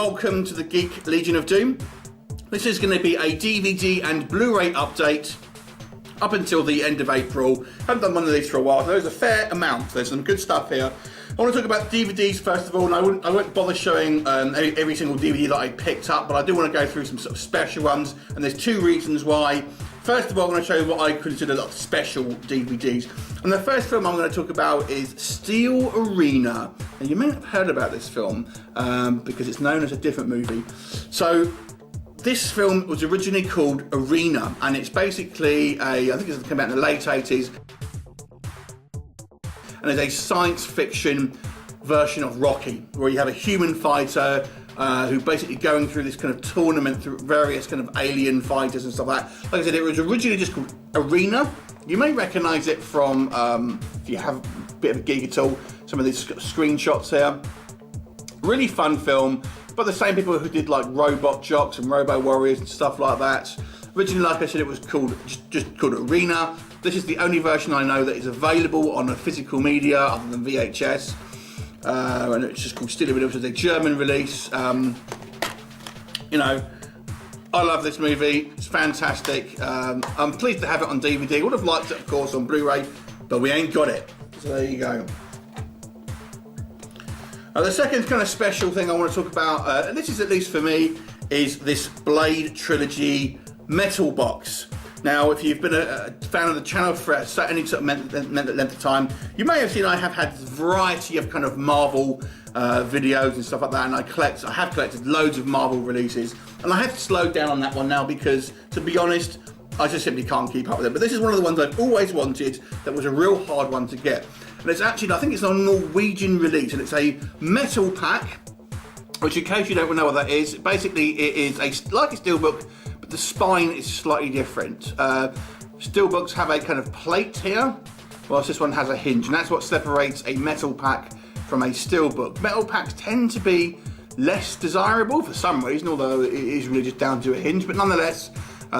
welcome to the Geek Legion of Doom. This is going to be a DVD and Blu-ray update up until the end of April. Haven't done one of these for a while, so there's a fair amount. There's some good stuff here. I want to talk about DVDs first of all, and I won't bother showing every single DVD that I picked up, but I do want to go through some sort of special ones, and there's two reasons why. First of all, I'm going to show you what I consider like special DVDs. And the first film I'm going to talk about is Steel Arena. And you may not have heard about this film because it's known as a different movie. So this film was originally called Arena, and it's basically I think it's come out in the late 80s, and it's a science fiction version of Rocky, where you have a human fighter who basically going through this kind of tournament through various kind of alien fighters and stuff like that. Like I said, it was originally just called Arena. You may recognise it from, if you have a bit of a geek at all, some of these screenshots here. Really fun film, by the same people who did like Robot Jocks and Robo Warriors and stuff like that. Originally, like I said, it was called just called Arena. This is the only version I know that is available on a physical media other than VHS. And it's just called Steel Arena, which is a German release. You know, I love this movie. It's fantastic. I'm pleased to have it on DVD. Would have liked it, of course, on Blu-ray, but we ain't got it. So there you go. The second kind of special thing I want to talk about, and this is at least for me, is this Blade Trilogy metal box. Now, if you've been a fan of the channel for any sort of length of time, you may have seen I have had a variety of kind of Marvel videos and stuff like that, and I have collected loads of Marvel releases, and I have slowed down on that one now because, to be honest, I just simply can't keep up with it. But this is one of the ones I've always wanted that was a real hard one to get. And it's actually, I think it's a Norwegian release, and it's a metal pack, which in case you don't know what that is, basically it is like a steelbook, but the spine is slightly different. Steelbooks have a kind of plate here, whilst this one has a hinge, and that's what separates a metal pack from a steelbook. Metal packs tend to be less desirable for some reason, although it is really just down to a hinge, but nonetheless,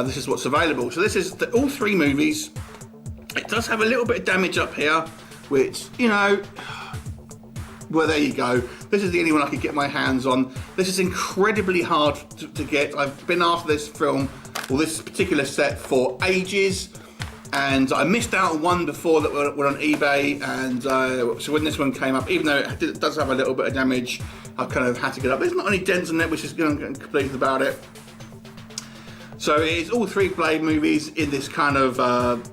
this is what's available. So this is all three movies. It does have a little bit of damage up here, which, you know, well, there you go. This is the only one I could get my hands on. This is incredibly hard to get. I've been after this film, or this particular set, for ages, and I missed out on one before that went on eBay, and so when this one came up, even though it does have a little bit of damage, I kind of had to get up. There's not any dents on it, which is going to complete about it. So it's all three Blade movies in this kind of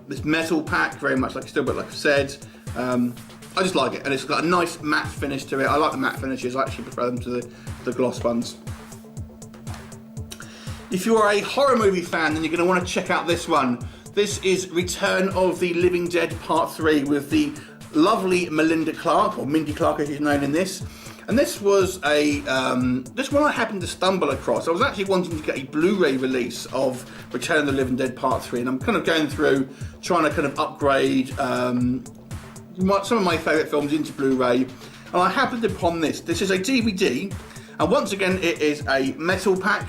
this metal pack, very much like a steelbook, like I said. I just like it, and it's got a nice matte finish to it. I like the matte finishes. I actually prefer them to the gloss ones. If you are a horror movie fan, then you're going to want to check out this one. This is Return of the Living Dead Part 3 with the lovely Melinda Clarke, or Mindy Clarke as she's known in this. And this was this one I happened to stumble across. I was actually wanting to get a Blu-ray release of Return of the Living Dead Part 3, and I'm kind of going through trying to kind of upgrade some of my favourite films into Blu-ray, and I happened upon this. This is a DVD, and once again it is a metal pack,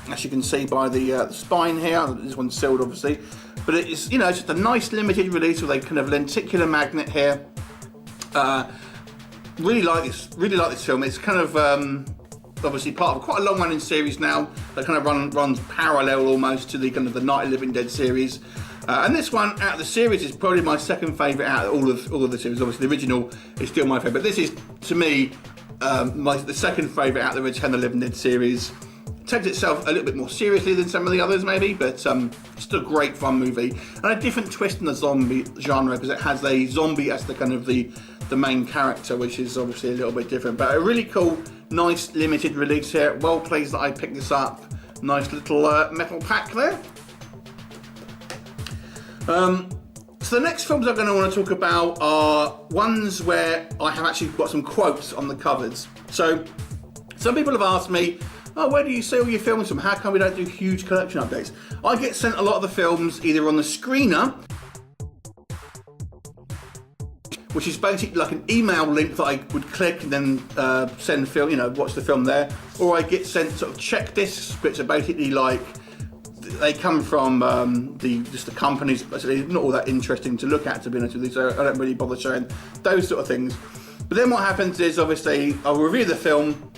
as you can see by the spine here. This one's sealed obviously, but it is, you know, it's just a nice limited release with a kind of lenticular magnet here. Really like this film. It's kind of obviously part of quite a long running series now that kind of runs parallel almost to the kind of the Night of the Living Dead series. And this one out of the series is probably my second favourite out of all of the series. Obviously the original is still my favourite, but this is, to me, the second favourite out of the Return of the Living Dead series. It takes itself a little bit more seriously than some of the others maybe, but still a great fun movie. And a different twist in the zombie genre, because it has a zombie as the kind of the main character, which is obviously a little bit different. But a really cool, nice limited release here. Well pleased that I picked this up. Nice little metal pack there. So the next films I'm going to want to talk about are ones where I have actually got some quotes on the covers. So some people have asked me, oh, where do you see all your films from? How come we don't do huge collection updates? I get sent a lot of the films either on the screener, which is basically like an email link that I would click and then send film, you know, watch the film there, or I get sent sort of check discs, which are basically like, they come from just the companies, but they're not all that interesting to look at, to be honest with you, so I don't really bother showing those sort of things. But then what happens is, obviously, I'll review the film,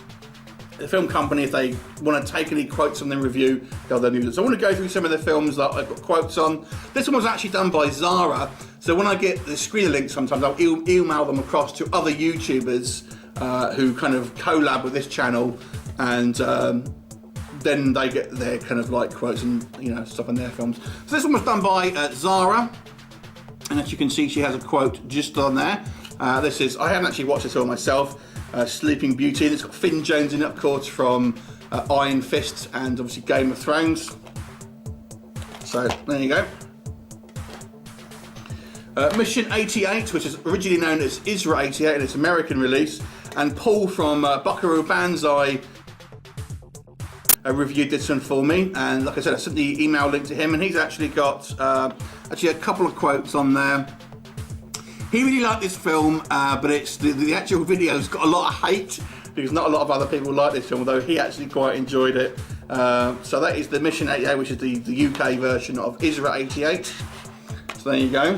the film company, if they want to take any quotes on their review, they'll then use it. So I want to go through some of the films that I've got quotes on. This one was actually done by Zara, so when I get the screener links, sometimes I'll email them across to other YouTubers who kind of collab with this channel, and then they get their kind of like quotes and stuff on their films. So this one was done by Zara, and as you can see, she has a quote just on there. This is, I haven't actually watched this film myself, Sleeping Beauty. It's got Finn Jones in it, of course, from Iron Fist and obviously Game of Thrones. So there you go. Mission 88, which is originally known as Isra 88 in its American release, and Paul from Buckaroobanzai reviewed this one for me, and like I said, I sent the email link to him, and he's actually got actually a couple of quotes on there. He really liked this film, but it's the actual video's got a lot of hate because not a lot of other people like this film, although he actually quite enjoyed it. So that is the Mission 88, which is the UK version of Isra 88. So there you go.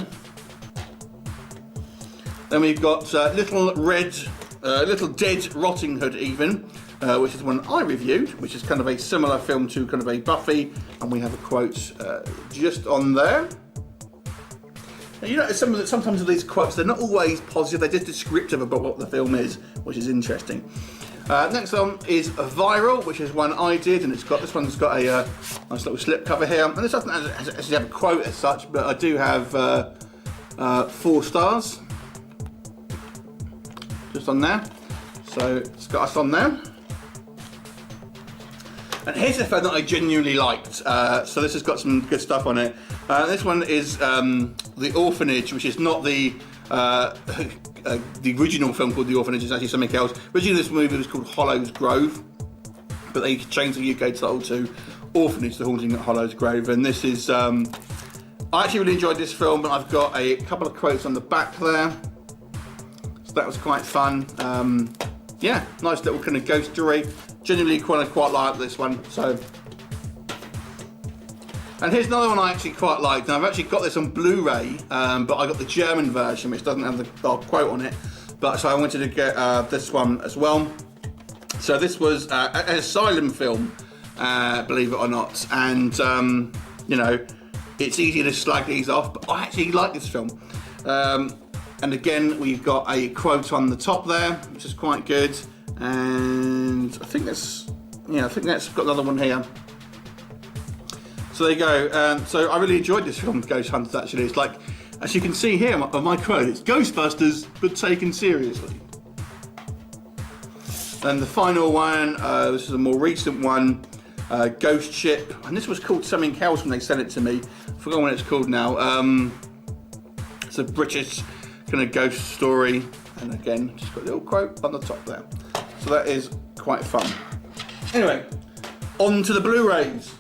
Then we've got Little Dead Rotting Hood even, which is one I reviewed, which is kind of a similar film to kind of a Buffy, and we have a quote just on there. Now, sometimes with these quotes, they're not always positive, they're just descriptive about what the film is, which is interesting. Next one is Viral, which is one I did, and this one's got a nice little slip cover here. And this doesn't actually have a quote as such, but I do have 4 stars just on there. So it's got us on there. And here's a film that I genuinely liked. So this has got some good stuff on it. This one is The Orphanage, which is not the original film called The Orphanage. It's actually something else. Originally this movie was called Hollow's Grove, but they changed the UK title to Orphanage, The Haunting at Hollow's Grove. And this is, I actually really enjoyed this film, and I've got a couple of quotes on the back there. So that was quite fun. Yeah, nice little kind of ghost story. Genuinely quite like this one. So, and here's another one I actually quite liked. And I've actually got this on Blu-ray, but I got the German version, which doesn't have the quote on it. But so I wanted to get this one as well. So this was an asylum film, believe it or not. And it's easy to slag these off, but I actually like this film. And again, we've got a quote on the top there, which is quite good. And I think that's got another one here. So there you go. So I really enjoyed this film, Ghost Hunters. Actually, it's like, as you can see here on my quote, it's Ghostbusters but taken seriously. And the final one, this is a more recent one, Ghost Ship, and this was called something else when they sent it to me. I forgot what it's called now. It's a British kind of ghost story, and again, just got a little quote on the top there. So that is quite fun. Anyway, on to the Blu-rays.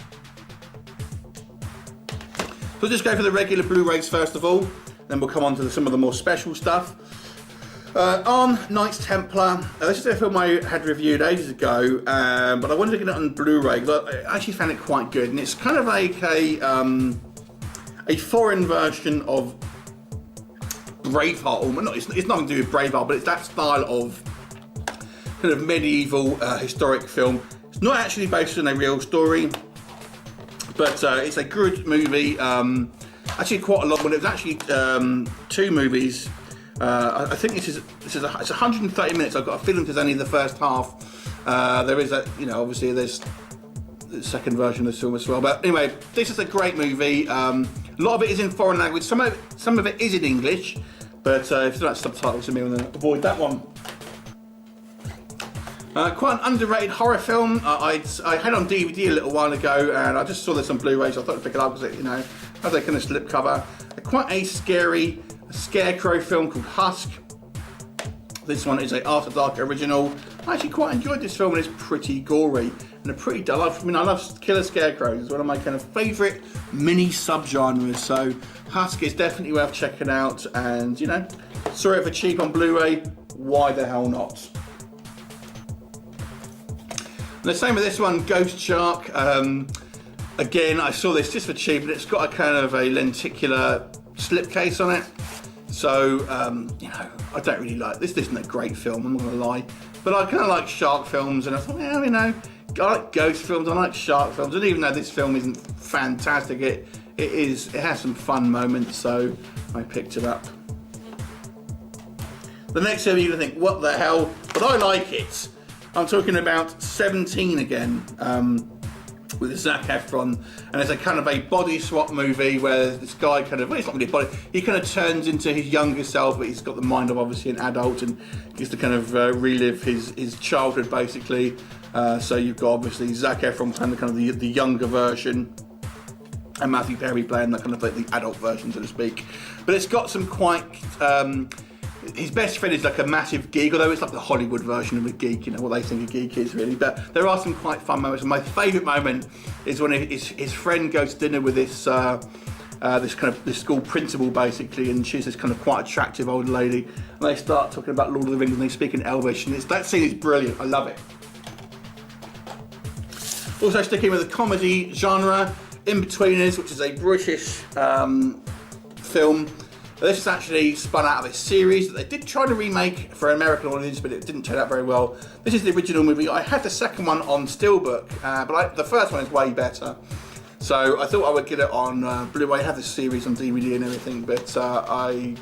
So we'll just go for the regular Blu-rays first of all, then we'll come on to some of the more special stuff. On Knights Templar, this is a film I had reviewed ages ago, but I wanted to get it on Blu-ray because I actually found it quite good, and it's kind of like a foreign version of Braveheart, or not, it's nothing to do with Braveheart, but it's that style of kind of medieval historic film. It's not actually based on a real story, but it's a good movie. Actually, quite a long one. It was actually 2 movies. I think it's 130 minutes. I've got a feeling there's only the first half. There is obviously there's the second version of the film as well. But anyway, this is a great movie. A lot of it is in foreign language. Some of it is in English, but if there's not subtitles to me, I'm going to avoid that one. Quite an underrated horror film. I had on DVD a little while ago, and I just saw this on Blu-ray, so I thought I'd pick it up because it, has a kind of slip cover. Quite a scary Scarecrow film called Husk. This one is a After Dark original. I actually quite enjoyed this film, and it's pretty gory and a pretty dull. I love killer scarecrows. It's one of my kind of favourite mini subgenres. So Husk is definitely worth checking out. And saw it for cheap on Blu-ray. Why the hell not? And the same with this one, Ghost Shark. Again, I saw this just for cheap, and it's got a kind of a lenticular slipcase on it. So, I don't really like this. This isn't a great film, I'm not going to lie. But I kind of like shark films, and I thought, yeah, you know, I like ghost films, I like shark films, and even though this film isn't fantastic, it has some fun moments, so I picked it up. The next film you're gonna think, what the hell? But I like it. I'm talking about 17 again, with Zac Efron, and it's a kind of a body swap movie where this guy kind of, well, it's not really a body, he kind of turns into his younger self, but he's got the mind of obviously an adult, and gets to kind of relive his childhood basically. So you've got obviously Zac Efron playing kind of the younger version, and Matthew Perry playing that kind of like the adult version, so to speak. But it's got some quite, his best friend is like a massive geek, although it's like the Hollywood version of a geek, you know, what they think a geek is really. But there are some quite fun moments, and my favourite moment is when his friend goes to dinner with this school principal basically, and she's this kind of quite attractive old lady, and they start talking about Lord of the Rings, and they speak in Elvish, and that scene is brilliant. I love it. Also sticking with the comedy genre, In-Betweeners, which is a British film. This is actually spun out of a series that they did try to remake for an American audience, but it didn't turn out very well. This is the original movie. I had the second one on steelbook, but the first one is way better. So I thought I would get it on Blu-ray. I have the series on DVD and everything, but I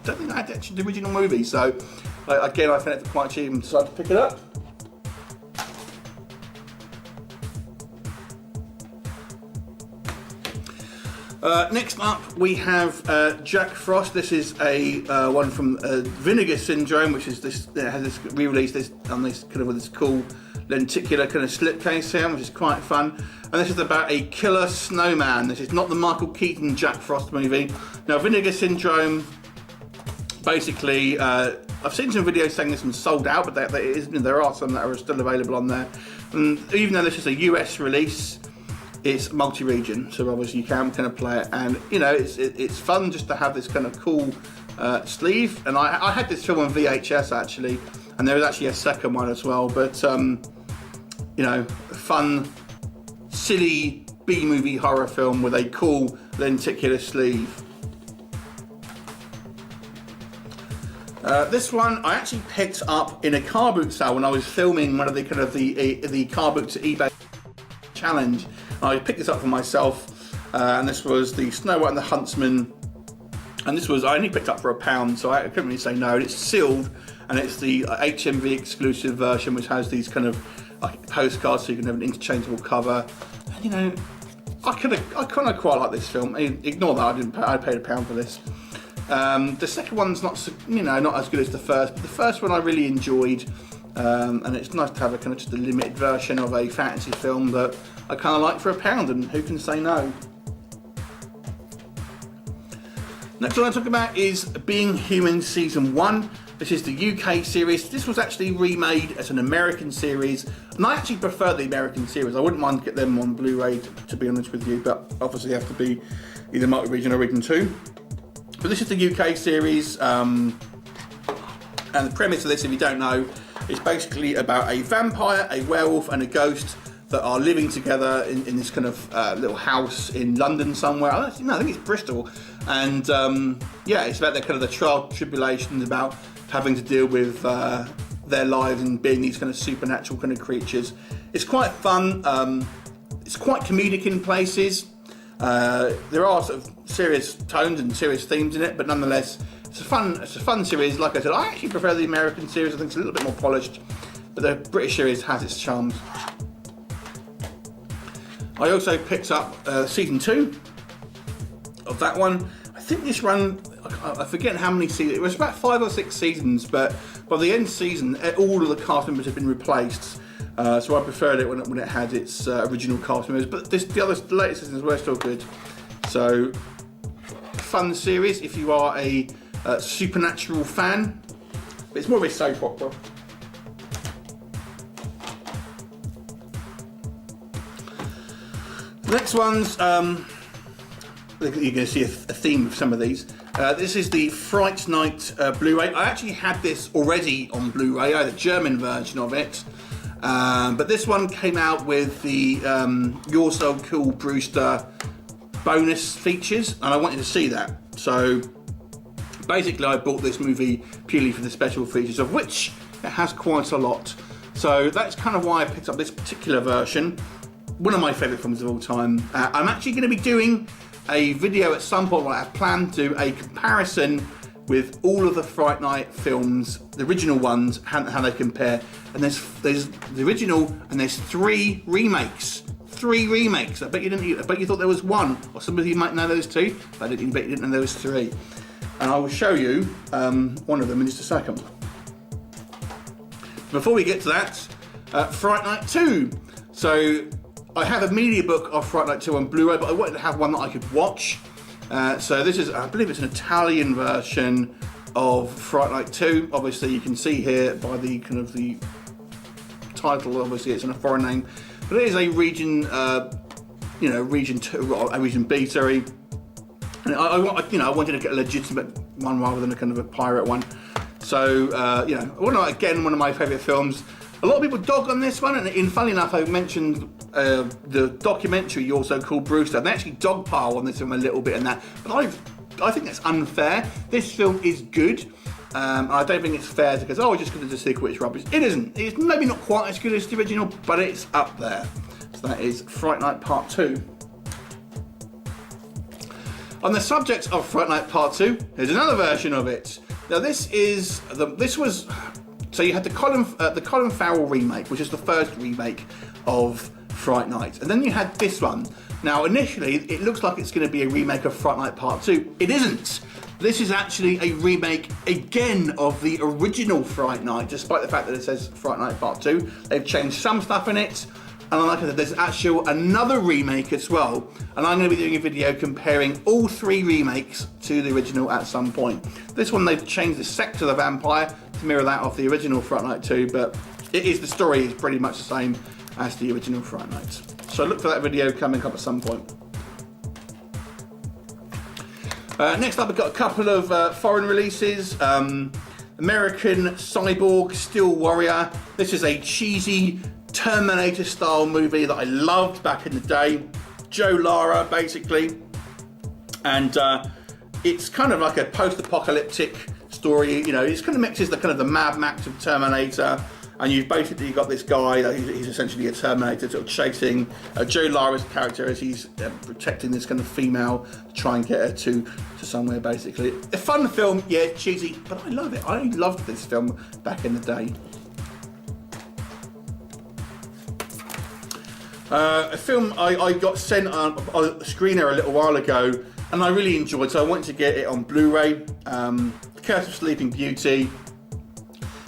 don't think I had actually the original movie. So again, I found it quite cheap and decided to pick it up. Next up we have Jack Frost. This is a one from Vinegar Syndrome, which is this has this re-released this on this kind of with this cool lenticular kind of slipcase here, which is quite fun. And this is about a killer snowman. This is not the Michael Keaton Jack Frost movie. Now Vinegar Syndrome, basically, I've seen some videos saying this one's sold out, but there are some that are still available on there. And even though this is a US release, it's multi-region, so obviously you can kind of play it, and you know it's fun just to have this kind of cool sleeve. And I had this film on VHS actually, and there was actually a second one as well. But you know, fun, silly B-movie horror film with a cool lenticular sleeve. This one I actually picked up in a car boot sale when I was filming one of the kind of the car boot to eBay challenge. I picked this up for myself, and this was the Snow White and the Huntsman, and this was, I only picked up for £1, so I couldn't really say no. And it's sealed, and it's the HMV exclusive version, which has these kind of like postcards, so you can have an interchangeable cover. And you know, I kind of quite like this film. Ignore that I paid £1 for this. The second one's not as good as the first, but the first one I really enjoyed. And it's nice to have a kind of just a limited version of a fantasy film that I kind of like for £1, and who can say no? Next one I talk about is Being Human Season 1. This is the UK series. This was actually remade as an American series, and I actually prefer the American series. I wouldn't mind to get them on Blu-ray, to be honest with you, but obviously you have to be either multi-region or region 2. But this is the UK series, and the premise of this, if you don't know, it's basically about a vampire, a werewolf, and a ghost that are living together in this kind of little house in London somewhere. I think it's Bristol. And yeah, it's about their kind of the trial tribulations about having to deal with their lives and being these kind of supernatural kind of creatures. It's quite fun. It's quite comedic in places. There are sort of serious tones and serious themes in it, but nonetheless, it's a fun series. Like I said, I actually prefer the American series. I think it's a little bit more polished, but the British series has its charms. I also picked up season 2 of that one. I think this run, I forget how many seasons. It was about 5 or 6 seasons, but by the end season, all of the cast members had been replaced. So I preferred it when it had its original cast members. But the latest seasons were still good. So fun series if you are a supernatural fan, but it's more of a soap opera. The next one's, you're going to see a theme of some of these. This is the Fright Night Blu-ray. I actually had this already on Blu-ray. I had a German version of it. But this one came out with the You're So Cool Brewster bonus features, and I wanted to see that. So basically I bought this movie purely for the special features, of which it has quite a lot. So that's kind of why I picked up this particular version. One of my favourite films of all time. I'm actually going to be doing a video at some point where I plan to do a comparison with all of the Fright Night films, the original ones, how they compare. And there's the original, and there's 3 remakes. 3 remakes. I bet you thought there was 1, or some of you might know there was 2. But I bet you didn't know there was 3. And I will show you one of them in just a second. Before we get to that, Fright Night 2. So I have a media book of Fright Night 2 on Blu-ray, but I wanted to have one that I could watch. So this is, I believe it's an Italian version of Fright Night 2. Obviously you can see here by the kind of the title, obviously it's in a foreign name, but it is a region, region 2, or a region B, sorry. And I wanted to get a legitimate one rather than a kind of a pirate one. So, again, one of my favourite films. A lot of people dog on this one, and funnily enough, I mentioned the documentary You Also Called Brewster, and they actually dogpile on this film a little bit in that, but I think that's unfair. This film is good. I don't think it's fair to go, oh, just because it's a sequel, it's rubbish. It isn't. It's maybe not quite as good as the original, but it's up there. So that is Fright Night Part 2. On the subject of Fright Night Part 2, here's another version of it. Now so you had the Colin Farrell remake, which is the first remake of Fright Night, and then you had this one. Now initially it looks like it's going to be a remake of Fright Night Part 2. It isn't. This is actually a remake again of the original Fright Night, despite the fact that it says Fright Night Part 2. They've changed some stuff in it, and like I said, there's actually another remake as well, and I'm going to be doing a video comparing all 3 remakes to the original at some point. This one they've changed the sex of the vampire to mirror that of the original Fright Night 2, but the story is pretty much the same as the original Fright Night. So look for that video coming up at some point. Next up, I've got a couple of foreign releases. American Cyborg Steel Warrior. This is a cheesy Terminator style movie that I loved back in the day. Joe Lara, basically. And it's kind of like a post-apocalyptic story. It's kind of mixes the Mad Max of Terminator, and you've basically got this guy that he's essentially a Terminator, sort of chasing Joe Lara's character as he's protecting this kind of female to try and get her to somewhere, basically. A fun film, yeah, cheesy, but I love it. I loved this film back in the day. A film I got sent on a screener a little while ago, and I really enjoyed, so I wanted to get it on Blu-ray. The Curse of Sleeping Beauty.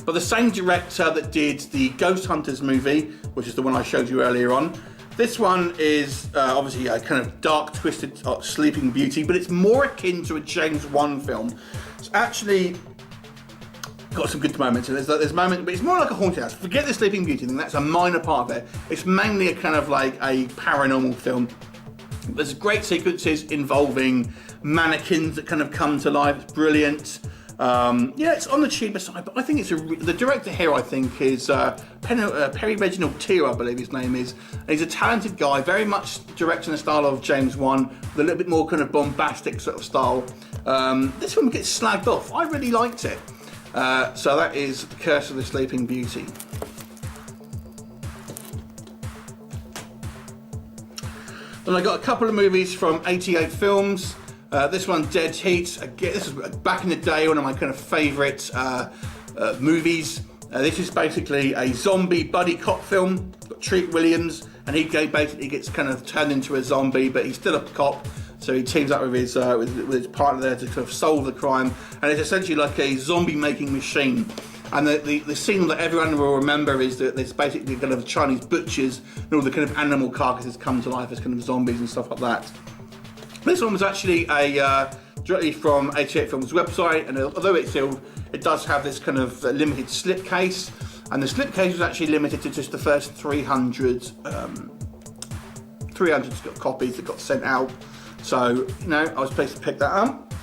But the same director that did the Ghost Hunters movie, which is the one I showed you earlier on. This one is obviously a kind of dark, twisted Sleeping Beauty, but it's more akin to a James Wan film. It's actually got some good moments, and there's moments, but it's more like a haunted house. Forget the Sleeping Beauty thing, that's a minor part of it. It's mainly a kind of like a paranormal film. There's great sequences involving mannequins that kind of come to life. It's brilliant. Yeah, it's on the cheaper side, but I think the director here, I think, is Perry Reginald Tier, I believe his name is. And he's a talented guy, very much directing the style of James Wan, with a little bit more kind of bombastic sort of style. This one gets slagged off. I really liked it. So that is The Curse of the Sleeping Beauty. Then I got a couple of movies from 88 Films. This one, Dead Heat. Again, this is back in the day, one of my kind of favourite movies. This is basically a zombie buddy cop film. Got Treat Williams, and he basically gets kind of turned into a zombie, but he's still a cop. So he teams up with his partner there to kind of solve the crime, and it's essentially like a zombie making machine. And the scene that everyone will remember is that there's basically kind of Chinese butchers, and all the kind of animal carcasses come to life as kind of zombies and stuff like that. This one was actually directly from 88 Films website, and although it's sealed, it does have this kind of limited slipcase, and the slipcase was actually limited to just the first 300 copies that got sent out. So, I was pleased to pick that up.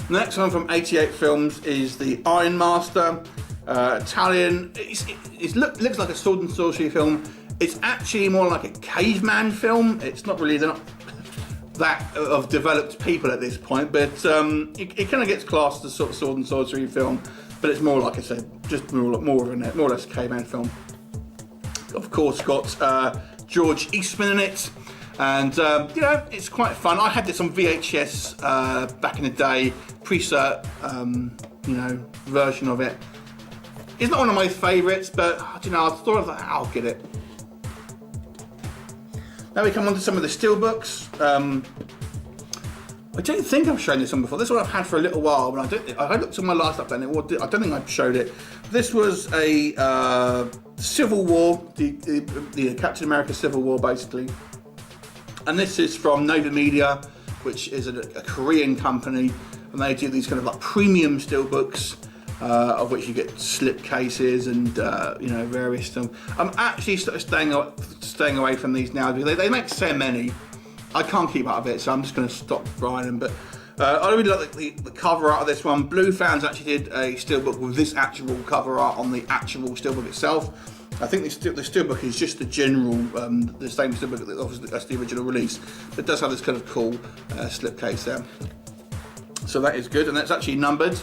The next one from 88 Films is the Iron Master, Italian. It looks like a sword and sorcery film. It's actually more like a caveman film. It's not really, that of developed people at this point, but it kind of gets classed as sort of sword and sorcery film, but it's more, like I said, just more of a more or less caveman film. Of course, got George Eastman in it, and you know, it's quite fun. I had this on VHS back in the day, pre-cert, you know, version of it. It's not one of my favourites, but you know, I thought I'll get it. Now we come on to some of the steelbooks. I don't think I've shown this one before. This one I've had for a little while, but I looked at my last update and I don't think I've showed it. This was a Civil War, the Captain America Civil War, basically. And this is from Novamedia, which is a Korean company, and they do these kind of like premium steelbooks, of which you get slip cases and you know, various stuff. I'm actually staying away from these now because they make so many. I can't keep up with it, so I'm just going to stop buying them. But I really like the cover art of this one. Blue Fans actually did a steelbook with this actual cover art on the actual steelbook itself. I think the steelbook is just the general, the same steelbook that obviously that's the original release. But it does have this kind of cool slipcase there. So that is good, and that's actually numbered,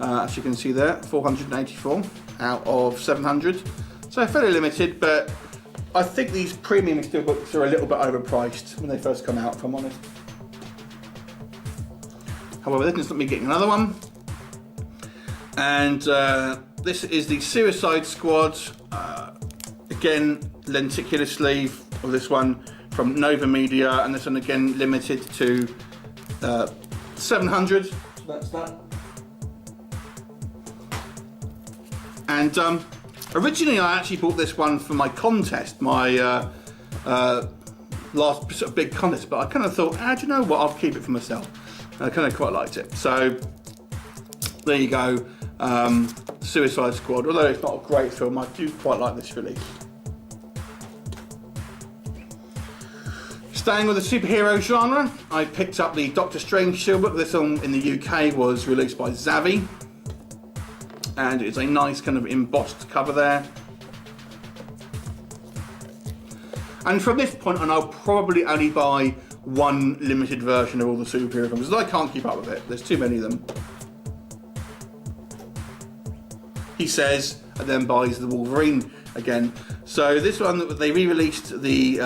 as you can see there, 484 out of 700. So fairly limited, but I think these premium steelbooks are a little bit overpriced when they first come out, if I'm honest. However, this doesn't me getting another one. And this is the Suicide Squad. Again, lenticular sleeve of this one from Novamedia, and this one again limited to 700. So that's that. And originally, I actually bought this one for my contest, my last sort of big contest, but I kind of thought, do you know what, I'll keep it for myself. I kind of quite liked it. So, there you go, Suicide Squad. Although it's not a great film, I do quite like this release. Staying with the superhero genre, I picked up the Doctor Strange steelbook. This one in the UK was released by Zavvi. And it's a nice kind of embossed cover there. And from this point on, I'll probably only buy one limited version of all the superhero films, because I can't keep up with it. There's too many of them. He says, and then buys the Wolverine again. So this one, they re-released the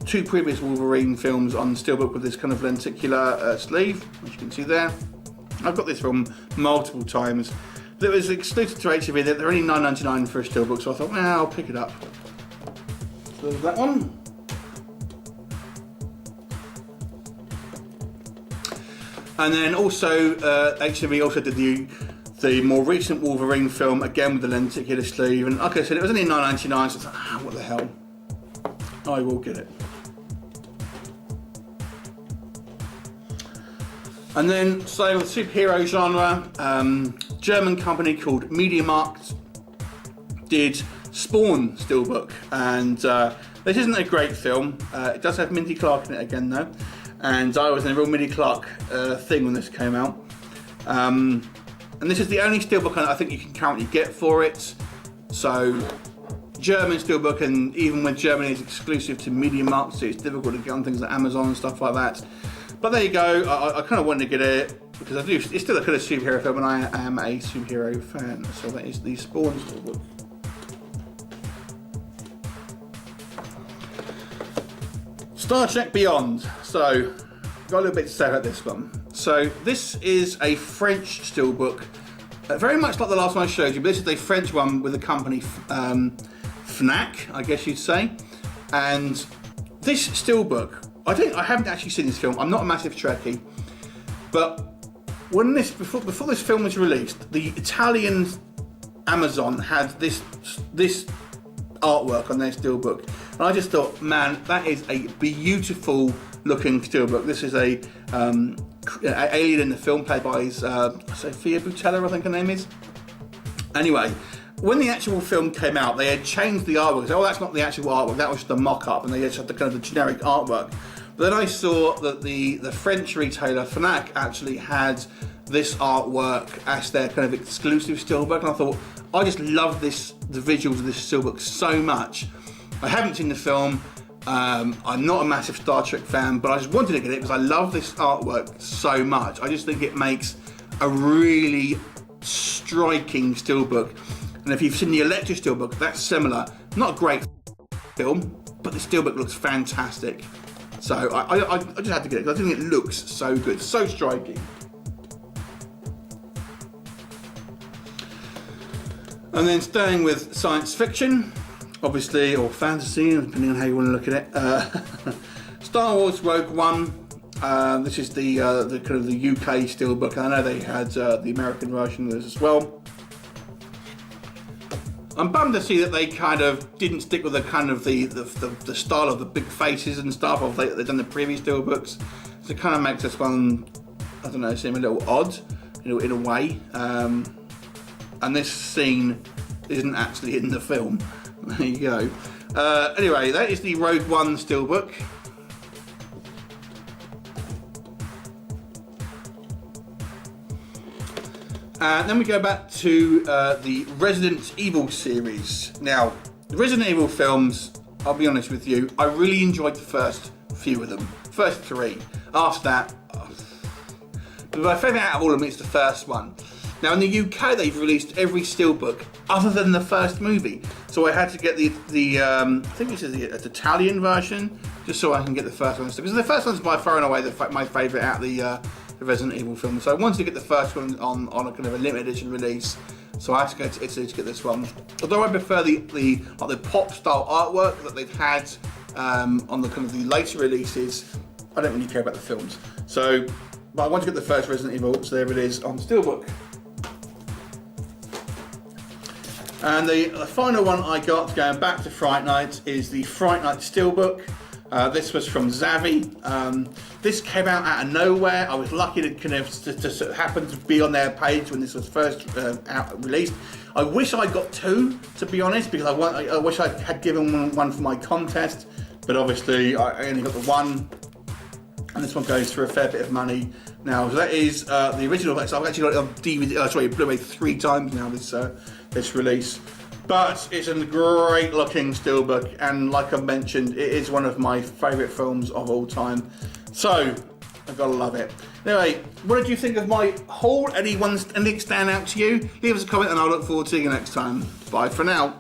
two previous Wolverine films on steelbook with this kind of lenticular sleeve, as you can see there. I've got this from multiple times. That was exclusive to HTV. They're only $9.99 for a steelbook, so I thought, well, I'll pick it up. So there's that one. And then also, HTV also did the more recent Wolverine film, again with the lenticular sleeve. And like I said, it was only $9.99, so I thought, what the hell? I will get it. And then, so with superhero genre, German company called MediaMarkt did Spawn steelbook, and this isn't a great film. It does have Mindy Clark in it again though, and I was in a real Mindy Clark thing when this came out. And this is the only steelbook I think you can currently get for it. So German steelbook, and even when Germany is exclusive to MediaMarkt, so it's difficult to get on things like Amazon and stuff like that. But there you go, I kind of wanted to get it because it's still a kind of superhero film, and I am a superhero fan. So that is the Spawn steelbook. Star Trek Beyond. So, got a little bit to say about this one. So, this is a French steelbook, very much like the last one I showed you, but this is a French one with the company Fnac, I guess you'd say. And this steelbook, I haven't actually seen this film. I'm not a massive Trekkie, but when before this film was released, the Italian Amazon had this artwork on their steelbook, and I just thought, man, that is a beautiful looking steelbook. This is a alien in the film played by Sophia Boutella, I think her name is. Anyway, when the actual film came out, they had changed the artwork. Oh, that's not the actual artwork, that was just a mock-up, and they just had the kind of the generic artwork. But then I saw that the French retailer Fnac actually had this artwork as their kind of exclusive steelbook, and I thought, I just love the visuals of this steelbook so much. I haven't seen the film, I'm not a massive Star Trek fan, but I just wanted to get it because I love this artwork so much. I just think it makes a really striking steelbook. And if you've seen the Electra steelbook, that's similar. Not a great film, but the steelbook looks fantastic. So I just had to get it because I think it looks so good, so striking. And then staying with science fiction, obviously, or fantasy, depending on how you want to look at it. Star Wars Rogue One. This is the kind of the UK steelbook. I know they had the American version of this as well. I'm bummed to see that they kind of didn't stick with the kind of the style of the big faces and stuff of they've done the previous steelbooks. So it kind of makes this one, I don't know, seem a little odd in a way. And this scene isn't actually in the film. There you go. Anyway, that is the Rogue One steelbook. And then we go back to the Resident Evil series. Now, the Resident Evil films, I'll be honest with you, I really enjoyed the first few of them. First three. After that, but my favourite out of all of them is the first one. Now in the UK they've released every steelbook other than the first movie. So I had to get the I think this is the Italian version, just so I can get the first one. Because the first one's by far and away my favourite out of the Resident Evil films. So I wanted to get the first one on a kind of a limited edition release. So I had to go to Italy to get this one. Although I prefer the pop style artwork that they've had on the kind of the later releases, I don't really care about the films. So, but I want to get the first Resident Evil, so there it is on steelbook. And the final one I got, going back to Fright Night, is the Fright Night steelbook. This was from Zavvi. This came out of nowhere. I was lucky to kind of to happen to be on their page when this was first released. I wish I got two, to be honest, because I wish I had given one for my contest, but obviously I only got the one, and this one goes for a fair bit of money now. So that is the original. So I've actually got it on DVD, Blu-ray 3 times now. This release. But it's a great looking steelbook, and like I mentioned, it is one of my favourite films of all time. So, I've got to love it. Anyway, what did you think of my haul? Anything stand out to you? Leave us a comment and I'll look forward to seeing you next time. Bye for now.